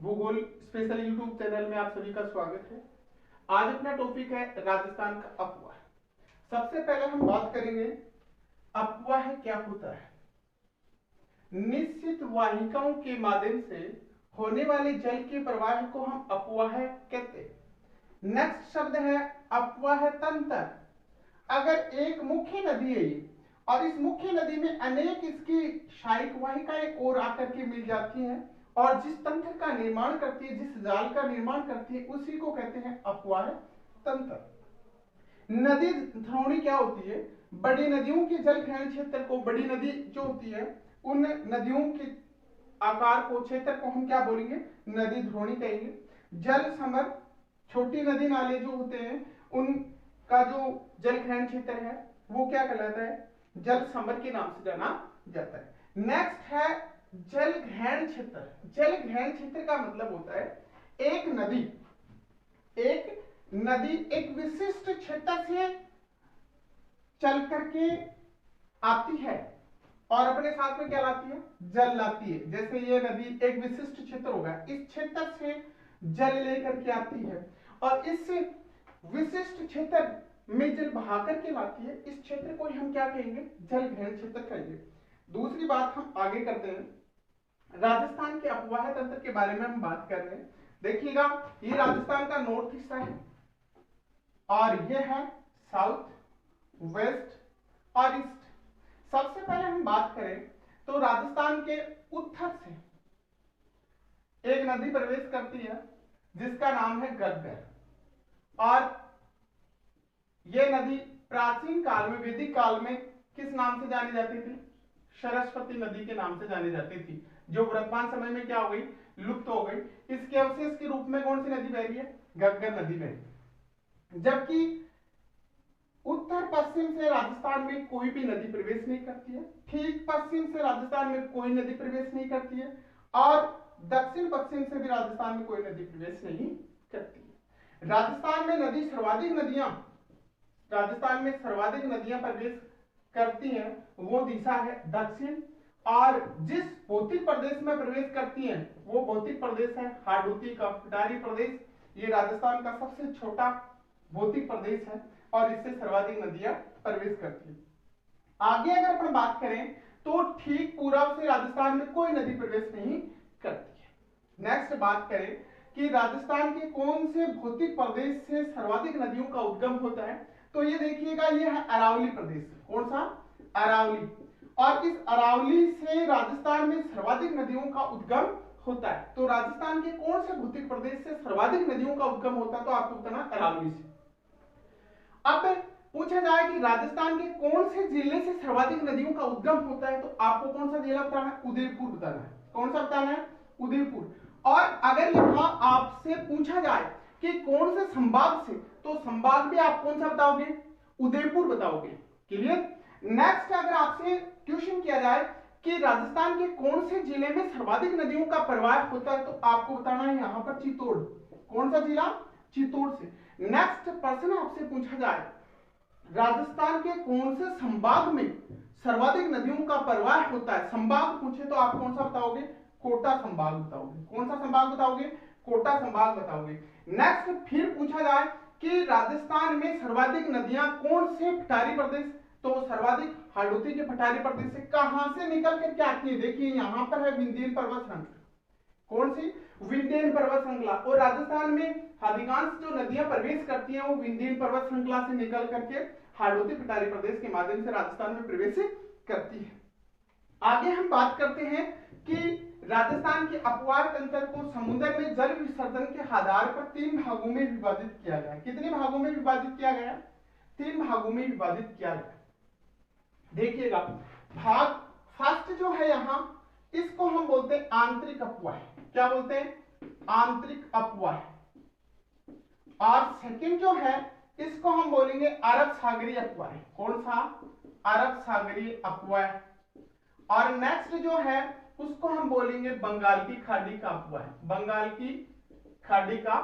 भूगोल special YouTube channel में आप सभी का स्वागत है। आज अपना टॉपिक है राजस्थान का अपवाह। सबसे पहले हम बात करेंगे अपवाह क्या होता है। निश्चित वाहिकाओं के माध्यम से होने वाले जल के प्रवाह को हम अपवाह कहते हैं। नेक्स्ट शब्द है अपवाह तंत्र। अगर एक मुख्य नदी है और इस मुख्य नदी में अनेक इसकी सहायक वाहिकाएं और आकर के मिल जाती हैं और जिस तंत्र का निर्माण करती है, जिस जाल का निर्माण करती है, उसी को कहते हैं अपवाह तंत्र। नदी द्रोणी क्या होती है? बड़ी नदियों के जल ग्रहण क्षेत्र को, बड़ी नदी जो होती है उन नदियों के आकार को, क्षेत्र को हम क्या बोलेंगे? नदी द्रोणी कहेंगे। जल समर, छोटी नदी नाले जो होते हैं उनका जो जल ग्रहण क्षेत्र है वो क्या कहलाता है? जल समर के नाम से जाना जाता है। नेक्स्ट है जल ग्रहण क्षेत्र। जल ग्रहण क्षेत्र का मतलब होता है एक नदी एक विशिष्ट क्षेत्र से चल करके आती है और अपने साथ में क्या लाती है? जल लाती है। जैसे ये नदी एक विशिष्ट क्षेत्र होगा, इस क्षेत्र से जल लेकर के आती है और इस विशिष्ट क्षेत्र में जल बहा करके लाती है। इस क्षेत्र को हम क्या कहेंगे? जल ग्रहण क्षेत्र कहेंगे। दूसरी बात हम आगे करते हैं, राजस्थान के अपवाह तंत्र के बारे में हम बात कर रहे हैं। देखिएगा, ये राजस्थान का नॉर्थ हिस्सा है और ये है साउथ, वेस्ट और ईस्ट। सबसे पहले हम बात करें तो राजस्थान के उत्तर से एक नदी प्रवेश करती है जिसका नाम है गग्गर, और यह नदी प्राचीन काल में, वैदिक काल में किस नाम से जानी जाती थी? सरस्वती नदी के नाम से जानी जाती थी, जो वर्तमान समय में क्या हो गई? लुप्त हो गई। इसके अवशेष के रूप में कौन सी नदी बह रही है? गग्गर नदी बह रही है। जबकि उत्तर पश्चिम से राजस्थान में कोई भी नदी प्रवेश नहीं करती है, ठीक पश्चिम से राजस्थान में कोई नदी प्रवेश नहीं करती है और दक्षिण पश्चिम से भी राजस्थान में कोई नदी प्रवेश नहीं करती है। राजस्थान में राजस्थान में सर्वाधिक नदियां प्रवेश करती हैं वो दिशा है दक्षिण, और जिस भौतिक प्रदेश में प्रवेश करती हैं वो भौतिक प्रदेश है हाड़ौती का पिटारी प्रदेश। ये राजस्थान का सबसे छोटा भौतिक प्रदेश है और इससे सर्वाधिक नदियां प्रवेश करती हैं। आगे अगर अपन बात करें तो ठीक पूर्व से राजस्थान में कोई नदी प्रवेश नहीं करती है। नेक्स्ट बात करें कि राजस्थान के कौन से भौतिक प्रदेश से सर्वाधिक नदियों का उद्गम होता है, तो ये देखिएगा, ये है अरावली प्रदेश। कौन सा? अरावली। और इस अरावली से राजस्थान में सर्वाधिक नदियों का उद्गम होता है। तो राजस्थान के कौन से भौतिक प्रदेश से सर्वाधिक नदियों का उद्गम होता है? तो आपको बताना अरावली से। अब पूछा जाए कि राजस्थान के कौन से जिले से सर्वाधिक नदियों का उद्गम होता है, तो आपको कौन सा जिला बताना है? उदयपुर बताना है। कौन सा बताना है? उदयपुर। और अगर यहां आपसे पूछा जाए कि कौन से संभाग से, तो संभाग भी आप कौन सा बताओगे? उदयपुर बताओगे। क्लियर? नेक्स्ट अगर आपसे क्वेश्चन किया जाए कि राजस्थान के कौन से जिले में सर्वाधिक नदियों का प्रवाह होता है, तो आपको बताना है यहां पर चित्तौड़। कौन सा जिला? चित्तौड़ से। नेक्स्ट प्रश्न आपसे पूछा जाए राजस्थान के कौन से संभाग में सर्वाधिक नदियों का प्रवाह होता है, संभाग पूछे तो आप कौन सा बताओगे? कोटा संभाग बताओगे। कौन सा संभाग बताओगे? कोटा संभाग बताओगे। नेक्स्ट फिर पूछा जाए कि राजस्थान में सर्वाधिक नदियां कौन से पठारी प्रदेश, तो सर्वाधिक हाड़ौती के पठारी प्रदेश से कहां से निकल करके आती है? देखिए यहां पर है विंध्यन पर्वत श्रृंखला। कौन सी? विंध्यन पर्वत श्रृंखला। और राजस्थान में अधिकांश जो नदियां प्रवेश करती हैं वो विंध्यन पर्वत श्रृंखला से निकल करके हाड़ौती पिटारी प्रदेश के माध्यम से राजस्थान में प्रवेश करती है। आगे हम बात करते हैं कि राजस्थान के अपवाह तंत्र को समुद्र में जल विसर्जन के आधार पर 3 भागों में विभाजित किया गया है। कितने भागों में विभाजित किया गया? 3 भागों में विभाजित किया गया। देखिएगा, भाग फर्स्ट जो है यहां, इसको हम बोलते हैं आंतरिक अपवाह। क्या बोलते हैं? आंतरिक अपवाह। और सेकंड जो है इसको हम बोलेंगे अरब सागरीय अपवाह। कौन सा? अरब सागरीय अपवाह। और नेक्स्ट जो है उसको हम बोलेंगे बंगाल की खाड़ी का अपवाह। बंगाल की खाड़ी का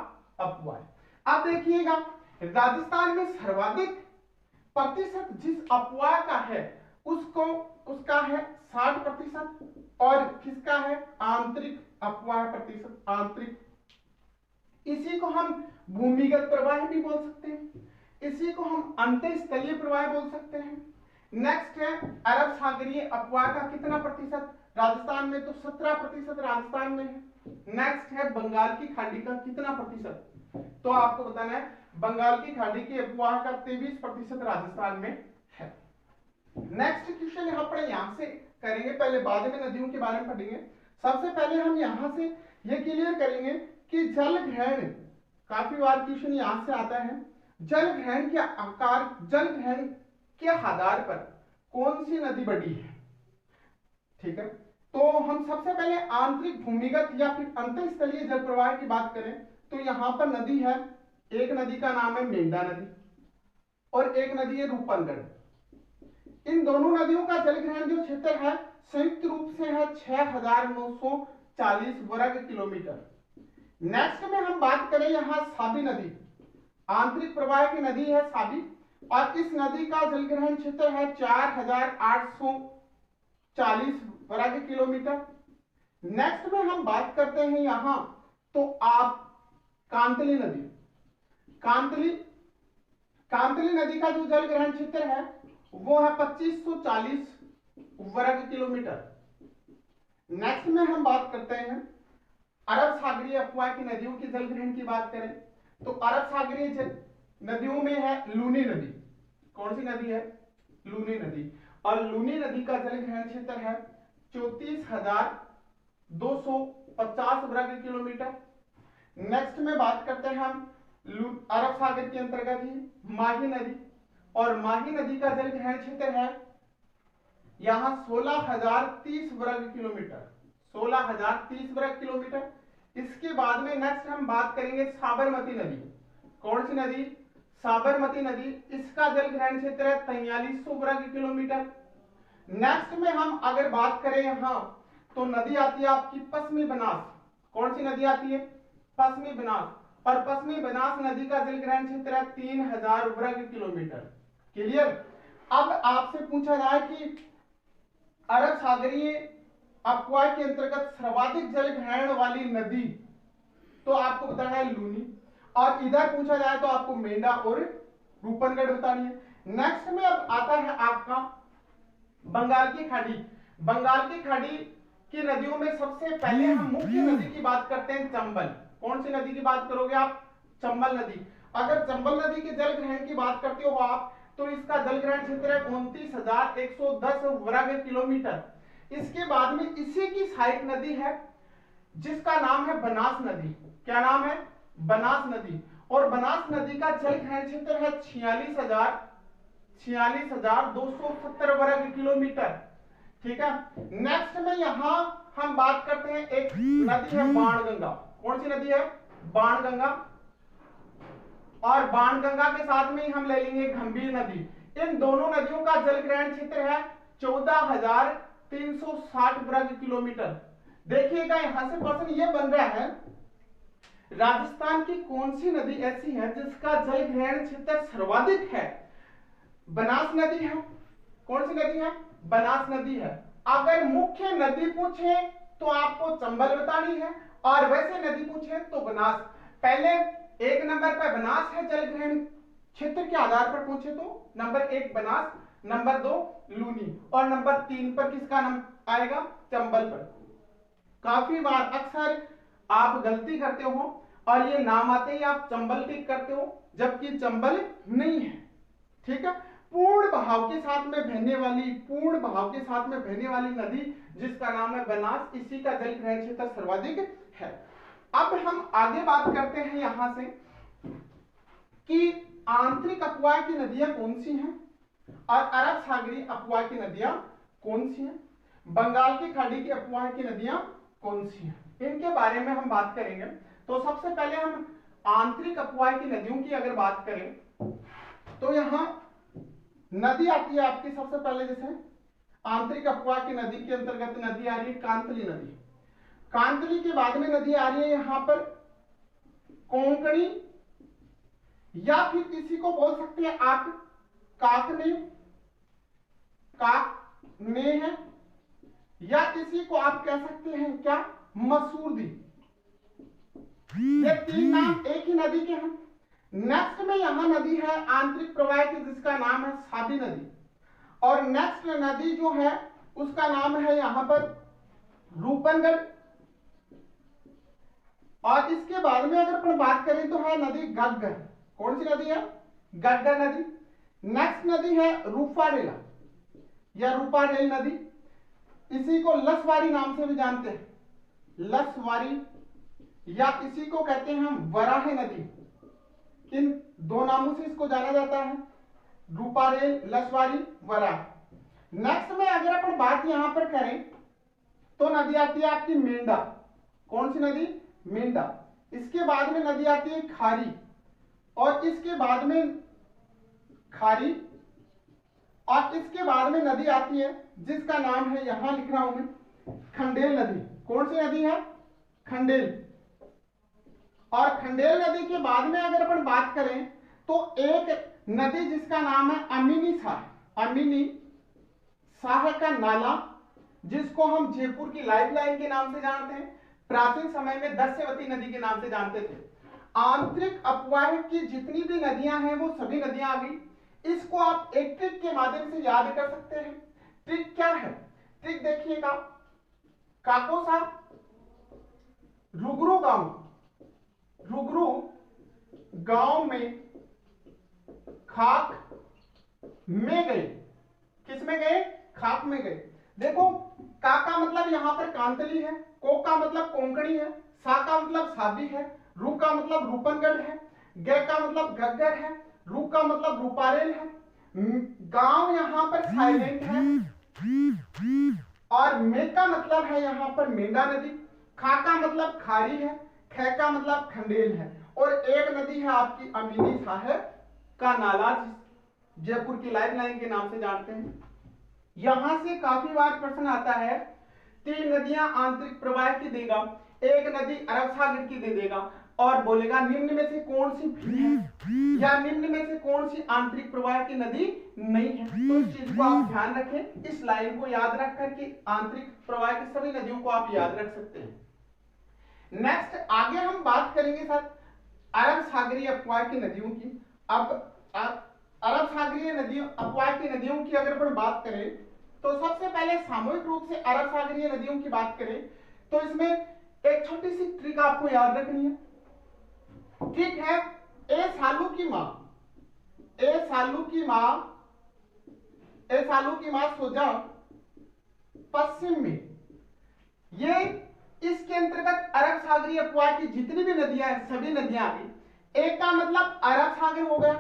अपवाह। अब देखिएगा, राजस्थान में सर्वाधिक प्रतिशत जिस अपवाह का है उसका है 60% और किसका है? आंतरिक अपवाह प्रतिशत आंतरिक, इसी को हम भूमिगत प्रवाह भी बोल सकते हैं, इसी को हम अंतःस्थलीय प्रवाह बोल सकते हैं। नेक्स्ट है अरब सागरीय अपवाह का कितना प्रतिशत, राजस्थान में तो 17% राजस्थान में है। नेक्स्ट है बंगाल की खाड़ी का कितना प्रतिशत, तो आपको बताना है बंगाल की खाड़ी के अपवाह का 23% राजस्थान में है। नेक्स्ट क्वेश्चन यहाँ पर यहां से करेंगे, पहले बाद में नदियों के बारे में पढ़ेंगे। सबसे पहले हम यहां से ये क्लियर करेंगे कि जल ग्रहण, काफी बार क्वेश्चन यहां से आता है, जल ग्रहण के आकार, जल ग्रहण के आधार पर कौन सी नदी बड़ी है। ठीक है, तो हम सबसे पहले आंतरिक भूमिगत या फिर अंतःस्थलीय जल प्रवाह की बात करें तो यहां पर नदी है, एक नदी का नाम है मेंढा नदी और एक नदी है रूपनगढ़। इन दोनों नदियों का जलग्रहण जो क्षेत्र है संयुक्त रूप से है 6940 वर्ग किलोमीटर। नेक्स्ट में हम बात करें यहां साबी नदी, आंतरिक प्रवाह की नदी है साबी, और इस नदी का जलग्रहण क्षेत्र है 4840 वर्ग किलोमीटर। नेक्स्ट में हम बात करते हैं यहां तो आप कांतली नदी, कांतली नदी का जो जलग्रहण क्षेत्र है वो है 2540 वर्ग किलोमीटर। नेक्स्ट में हम बात करते हैं अरब सागरीय अपवाह की नदियों के जलग्रहण की बात करें तो अरब सागरीय नदियों में है लूनी नदी। कौन सी नदी है, लूनी नदी, और लूनी नदी का जलग्रहण क्षेत्र है 34,250 वर्ग किलोमीटर। नेक्स्ट में बात करते हैं हम अरब सागर के अंतर्गत ही माही नदी, और माही नदी का जलग्रहण क्षेत्र है यहां 16,030 वर्ग किलोमीटर, 16,030 वर्ग किलोमीटर। इसके बाद में नेक्स्ट हम बात करेंगे साबरमती नदी। कौन सी नदी, साबरमती नदी, इसका जलग्रहण क्षेत्र है 4300 वर्ग किलोमीटर। नेक्स्ट में हम अगर बात करें यहां तो नदी आती है आपकी पश्चिमी बनास। कौन सी नदी आती है, पश्चिमी बनास, और पश्चिमी बनास नदी का जलग्रहण क्षेत्र है 3000 वर्ग किलोमीटर। क्लियर। अब आपसे पूछा जाए कि अरब सागरीय अपवाह के अंतर्गत सर्वाधिक जलग्रहण वाली नदी, तो आपको बताना है लूनी, और इधर पूछा जाए तो आपको मेंढा और रूपनगढ़ बतानी है। नेक्स्ट में अब आता है आपका बंगाल की खाड़ी। बंगाल की खाड़ी की नदियों में सबसे पहले हम मुख्य नदी की बात करते हैं चंबल। कौन सी नदी की बात करोगे आप, चंबल नदी। अगर चंबल नदी के जलग्रहण की बात करते हो आप तो इसका जलग्रहण क्षेत्र है 29,110 वर्ग किलोमीटर। इसके बाद में इसी की सहायक नदी है जिसका नाम है बनास नदी। क्या नाम है, बनास नदी, और बनास नदी का जलग्रहण क्षेत्र है 46,270 वर्ग किलोमीटर। ठीक है। नेक्स्ट में यहां हम बात करते हैं एक नदी है बाणगंगा। कौन सी नदी है, बाणगंगा, और बाणगंगा के साथ में हम ले लेंगे गंभीर नदी। इन दोनों नदियों का जलग्रहण क्षेत्र है 14,360 वर्ग किलोमीटर। देखिएगा यहां से क्वेश्चन ये बन रहा है राजस्थान की कौन सी नदी ऐसी है जिसका जलग्रहण क्षेत्र सर्वाधिक है, बनास नदी है। कौन सी नदी है, बनास नदी है। अगर मुख्य नदी पूछे तो आपको चंबल बतानी है, और वैसे नदी पूछे तो बनास। पहले एक नंबर पर बनास है जलग्रहण क्षेत्र के आधार पर पूछे तो नंबर 1 बनास, नंबर 2 लूनी, और नंबर 3 पर किसका नाम आएगा, चंबल पर। काफी बार अक्सर आप गलती करते हो और ये नाम आते ही आप चंबल टिक करते हो, जबकि चंबल नहीं है। ठीक है। पूर्ण बहाव के साथ में बहने वाली, पूर्ण बहाव के साथ में बहने वाली नदी जिसका नाम है बनास, इसी का जलग्रहण क्षेत्र सर्वाधिक है। अब हम आगे बात करते हैं यहां से कि आंतरिक अपवाह की नदियां कौन सी हैं और अरब सागरीय अपवाह की नदियां कौन सी हैं, बंगाल की खाड़ी की अपवाह की नदियां कौन सी हैं, इनके बारे में हम बात करेंगे। तो सबसे पहले हम आंतरिक अपवाह की नदियों की अगर बात करें तो यहां नदी आती है आपकी सबसे पहले, जैसे आंतरिक अपवाह की नदी के अंतर्गत नदी आ रही है कांतली नदी। कांतली के बाद में नदी आ रही है यहां पर कोंकणी, या फिर किसी को बोल सकते हैं आप काकने, काकने है, या किसी को आप कह सकते हैं क्या मसूरदी। ये तीन नाम एक ही नदी के हैं। नेक्स्ट में यहां नदी है आंतरिक प्रवाह की, जिसका नाम है साबी नदी। और नेक्स्ट नदी जो है उसका नाम है यहां पर रूपनगढ़। और इसके बाद में अगर अपन बात करें तो है नदी गग्गर। कौन सी नदी है? गग्गर नदी। नेक्स्ट नदी है रूपारेला या रूपारेल नदी। इसी को लसवारी नाम से भी जानते हैं, लसवारी, या इसी को कहते हैं हम वराह नदी। इन दो नामों से इसको जाना जाता है, रूपारेल, लसवारी, वराह। नेक्स्ट में अगर अपन बात यहां पर करें तो नदी आती है आपकी मेंढा। कौन सी नदी? मेंढा। इसके बाद में नदी आती है खारी, और इसके बाद में खारी, और इसके बाद में नदी आती है जिसका नाम है, यहां लिख रहा हूं मैं, खंडेल नदी। कौन सी नदी है? खंडेल। और खंडेल नदी के बाद में अगर अपन बात करें तो एक नदी जिसका नाम है अमीनी साह। अमीनी साह का नाला, जिसको हम जयपुर की लाइफलाइन के नाम से जानते हैं, प्राचीन समय में दस्यवती नदी के नाम से जानते थे। आंतरिक अपवाह की जितनी भी नदियां हैं वो सभी नदियां आ गई। इसको आप एक ट्रिक के माध्यम से याद कर सकते हैं। ट्रिक क्या है? ट्रिक देखिएगा, काकोसा रुगरू गांव में खाक में गए। किस में गए? खाक में गए। देखो, का का मतलब यहां पर कांतली है, को का मतलब कोंकणी है, सा का मतलब साबी है, रू का मतलब रूपनगढ़ है, गे का मतलब गग्गर है, रू का मतलब रूपारेल है। गांव यहां पर साइलेंट है, और मे का मतलब है यहां पर मेंढा नदी, खा का मतलब खारी है, ख का मतलब खंडेल है, और एक नदी है आपकी अमीनी साहब का नाला, जयपुर की लाइफलाइन के नाम से जानते हैं। यहां से काफी बार प्रश्न आता है, तीन नदियां आंतरिक प्रवाह की देगा, एक नदी अरब सागर की दे देगा, और बोलेगा निम्न में से कौन सी भी है या निम्न में से कौन सी आंतरिक प्रवाह की नदी नहीं है। तो इस चीज को आप ध्यान रखें, इस लाइन को याद रख करके आंतरिक प्रवाह की सभी नदियों को आप याद रख सकते हैं। नेक्स्ट आगे हम बात करेंगे सर अरब सागरीय अपवाह की नदियों की। अब अरब सागरीय नदियों अपवाह की नदियों की अगर अपन बात करें तो सबसे पहले सामूहिक रूप से अरब सागरीय नदियों की बात करें तो इसमें एक छोटी सी ट्रिक आपको याद रखनी है। ट्रिक है, ए सालू की मां, ए सालू की मां, ए सालू की मां सोजा पश्चिम में। ये इसके अंतर्गत अरब सागरीय अपवाह की जितनी भी नदियां हैं सभी नदियां आ गई। एक का मतलब अरब सागर हो गया,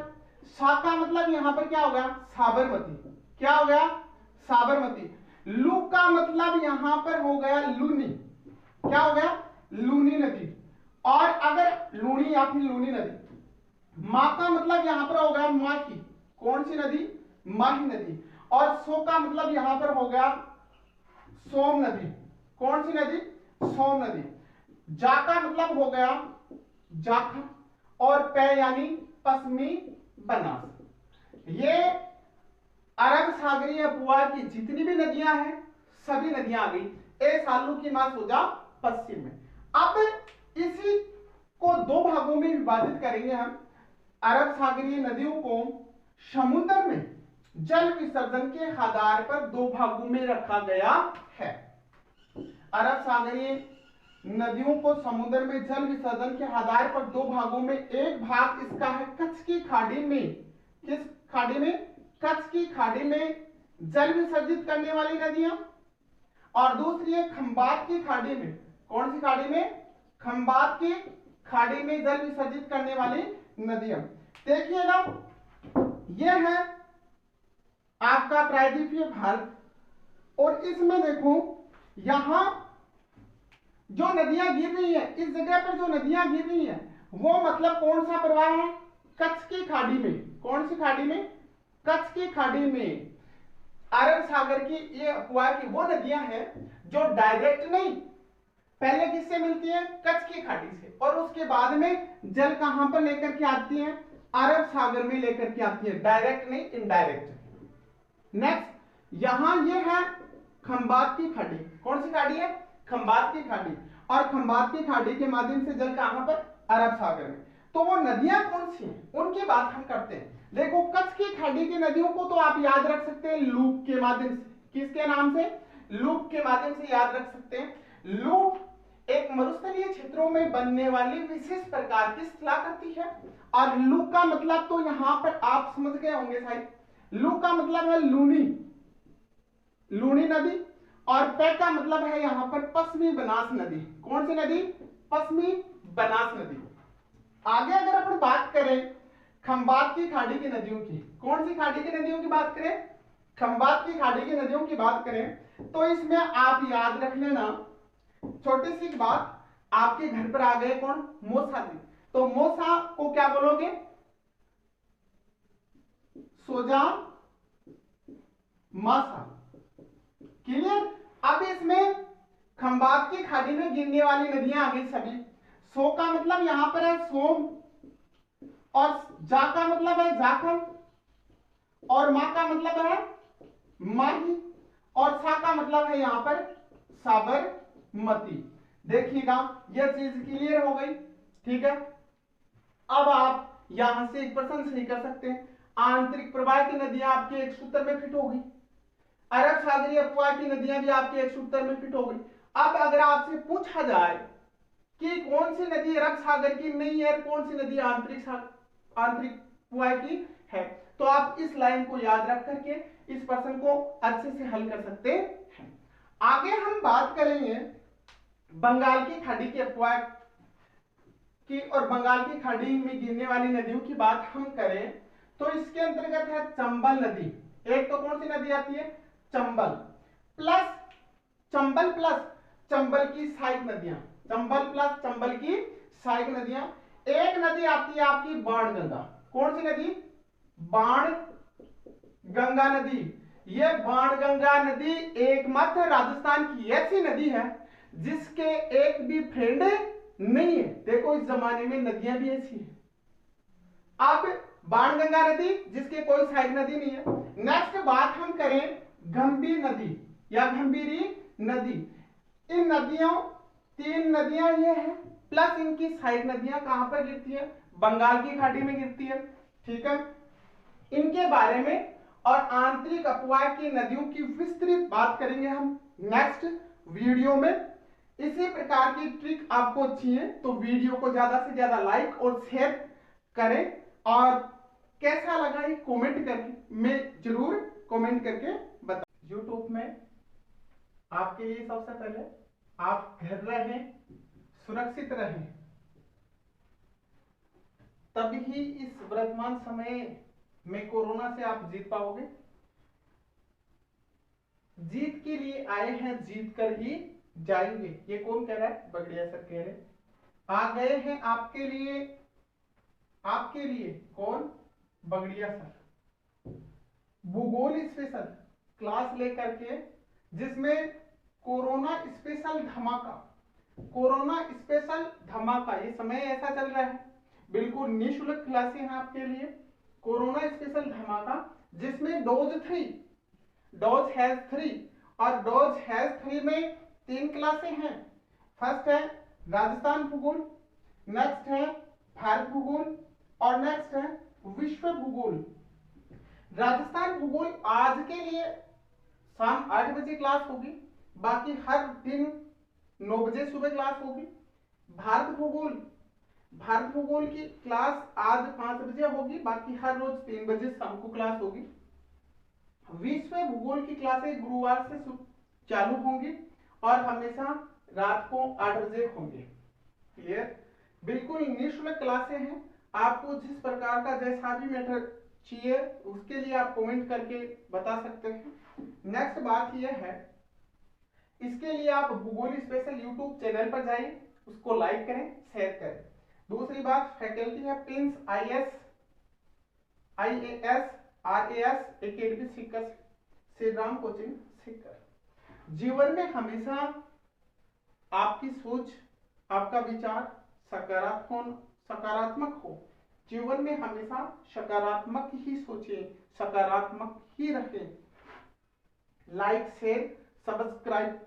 सा का मतलब यहां पर क्या हो गया? साबरमती। क्या हो गया? साबरमती। लू का मतलब यहां पर हो गया लूनी। क्या हो गया? लूनी नदी। और अगर लूनी या फिर लूनी नदी, मां का मतलब यहां पर हो गया माही। कौन सी नदी? माही नदी। और सो का मतलब यहां पर हो गया सोम नदी। कौन सी नदी? सोम नदी। जा का मतलब हो गया जाखा, और पे यानी पश्चिमी बनास। ये अरब सागरीय अपवाह की जितनी भी नदियां हैं सभी नदियां आ गई। ए सालू की मां सोजा पश्चिम में। अब इसी को दो भागों में विभाजित करेंगे हम। अरब सागरीय नदियों को समुद्र में जल विसर्जन के आधार पर दो भागों में रखा गया है। अरब सागरीय नदियों को समुद्र में जल विसर्जन के आधार पर दो भागों में, एक भाग इसका है कच्छ की खाड़ी में। किस खाड़ी में? कच्छ की खाड़ी में जल विसर्जित करने वाली नदियां, और दूसरी है खंबात की खाड़ी में। कौन सी खाड़ी में? खंबात की खाड़ी में जल विसर्जित करने वाली नदियां। देखिएगा, यह है आपका प्रायद्वीपीय भारत, और इसमें देखो यहां जो नदियां गिर रही है, इस जगह पर जो नदियां गिर रही है वो मतलब कौन सा प्रवाह है? कच्छ की खाड़ी में। कौन सी खाड़ी में? कच्छ की खाड़ी में। अरब सागर की ये अपवाह की वो नदियां हैं जो डायरेक्ट नहीं, पहले किससे मिलती है? कच्छ की खाड़ी से, और उसके बाद में जल कहां पर लेकर के आती है? अरब सागर में लेकर के आती है, डायरेक्ट नहीं इनडायरेक्ट। नेक्स्ट यहां ये है खंबात की खाड़ी। कौन सी खाड़ी है? खंबात की खाड़ी। और खंबात की खाड़ी के माध्यम से जल कहां पर, अरब सागर में। तो वो नदियां कौन सी हैं उनकी बात हम करते हैं। देखो कच्छ की खाड़ी की नदियों को तो आप याद रख सकते हैं लूप के माध्यम से, किसके नाम से, लूप के माध्यम से याद रख सकते हैं। लूप एक मरुस्थलीय क्षेत्रों में बनने वाली विशेष प्रकार की स्थलाकृति है। और लू का मतलब तो यहां पर आप समझ गए होंगे शायद, लू का मतलब है लूनी, लूनी नदी, और पे का मतलब है यहां पर पश्चिमी बनास नदी। कौन सी नदी, पश्चिमी बनास नदी। आगे अगर अपन बात करें खंबात की खाड़ी की नदियों की, कौन सी खाड़ी की नदियों की बात करें, खंबात की खाड़ी की नदियों की बात करें तो इसमें आप याद रख लेना छोटी सी बात, आपके घर पर आ गए कौन, मोसा जी। तो मोसा को क्या बोलोगे, सोजा मासा। क्लियर। अब इसमें खंबात की खाड़ी में गिरने वाली नदियां आ गई सभी। सो का मतलब यहां पर है सोम, और जा का मतलब है जाखल, और मा का मतलब है माही, और सा का मतलब है यहां पर साबरमती। देखिएगा यह चीज क्लियर हो गई, ठीक है। अब आप यहां से एक प्रश्न सही कर सकते हैं, आंतरिक प्रवाह की नदियां आपके एक सूत्र में फिट हो गई, अरब सागरीय अपवाह की नदियां भी आपके एक सूत्र में फिट हो गई। अब अगर आपसे पूछा जाए कि कौन सी नदी अरब सागर की नहीं है, कौन सी नदी आंतरिक अपवाह की है, तो आप इस लाइन को याद रख करके इस प्रश्न को अच्छे से हल कर सकते हैं। आगे हम बात करेंगे बंगाल की खाड़ी के अपवाह की, और बंगाल की खाड़ी में गिरने वाली नदियों की बात हम करें तो इसके अंतर्गत है चंबल नदी। एक तो कौन सी नदी आती है, चंबल प्लस, चंबल प्लस चंबल की सहायक नदियां, चंबल प्लस चंबल की सहायक नदियां। एक नदी आती है आपकी बाण गंगा। कौन सी नदी, बाण गंगा नदी। यह बाण गंगा नदी एकमात्र राजस्थान की ऐसी नदी है जिसके एक भी फ्रेंड नहीं है। देखो इस जमाने में नदियां भी ऐसी हैं। अब बाण गंगा नदी जिसके कोई सहायक नदी नहीं है। नेक्स्ट बात हम करें गंभीर नदी या गंभीरी नदी। इन नदियों, तीन नदियां ये हैं प्लस इनकी सहायक नदियां कहां पर गिरती है, बंगाल की खाड़ी में गिरती है, ठीक है। इनके बारे में और आंतरिक अपवाह की नदियों की विस्तृत बात करेंगे हम नेक्स्ट वीडियो में। इसी प्रकार की ट्रिक आपको अच्छी है तो वीडियो को ज्यादा से ज्यादा लाइक और शेयर करें, और कैसा लगा ये कमेंट करके में जरूर कमेंट करके बताएं। यूट्यूब में आपके लिए सबसे पहले आप घर रहें, सुरक्षित रहें, तभी इस वर्तमान समय में कोरोना से आप जीत पाओगे। जीत के लिए आए हैं, जीत कर ही जाएंगे। ये कौन कह रहा है, बगड़िया सर कह रहे। आ गए हैं आपके लिए, आपके लिए कौन, बगड़िया सर। भूगोल स्पेशल क्लास लेकर के जिसमें कोरोना स्पेशल धमाका, कोरोना स्पेशल धमाका, ये समय ऐसा चल रहा है बिल्कुल निःशुल्क क्लासें हैं आपके लिए। कोरोना स्पेशल धमाका जिसमें डोज 3, डोज हैज 3, और डोज हैज 3 में 3 क्लासें हैं। फर्स्ट है राजस्थान भूगोल, नेक्स्ट है भारत भूगोल, और नेक्स्ट है विश्व भूगोल। राजस्थान भूगोल आज के लिए शाम 8 बजे क्लास होगी, बाकी हर दिन 9 बजे सुबह क्लास होगी। भारत भूगोल, भारत भूगोल की क्लास आज 5 बजे होगी, बाकी हर रोज 3 बजे शाम को क्लास होगी। विश्व भूगोल की क्लासें गुरुवार से चालू होंगी और हमेशा रात को 8 बजे होंगे। क्लियर, बिल्कुल निःशुल्क क्लासें हैं। आपको जिस प्रकार का जैसा भी मैटर चाहिए उसके लिए आप कमेंट करके बता सकते हैं। नेक्स्ट बात यह है, इसके लिए आप भूगोल स्पेशल यूट्यूब चैनल पर जाइए, उसको लाइक करें, शेयर करें। दूसरी बात, फैकल्टी है Prince IAS RAS academy Sikar, Shri Ram coaching Sikar. जीवन में हमेशा आपकी सोच, आपका विचार सकारात्मक हो। जीवन में हमेशा सकारात्मक ही सोचें, सकारात्मक ही रखें। Like, share, subscribe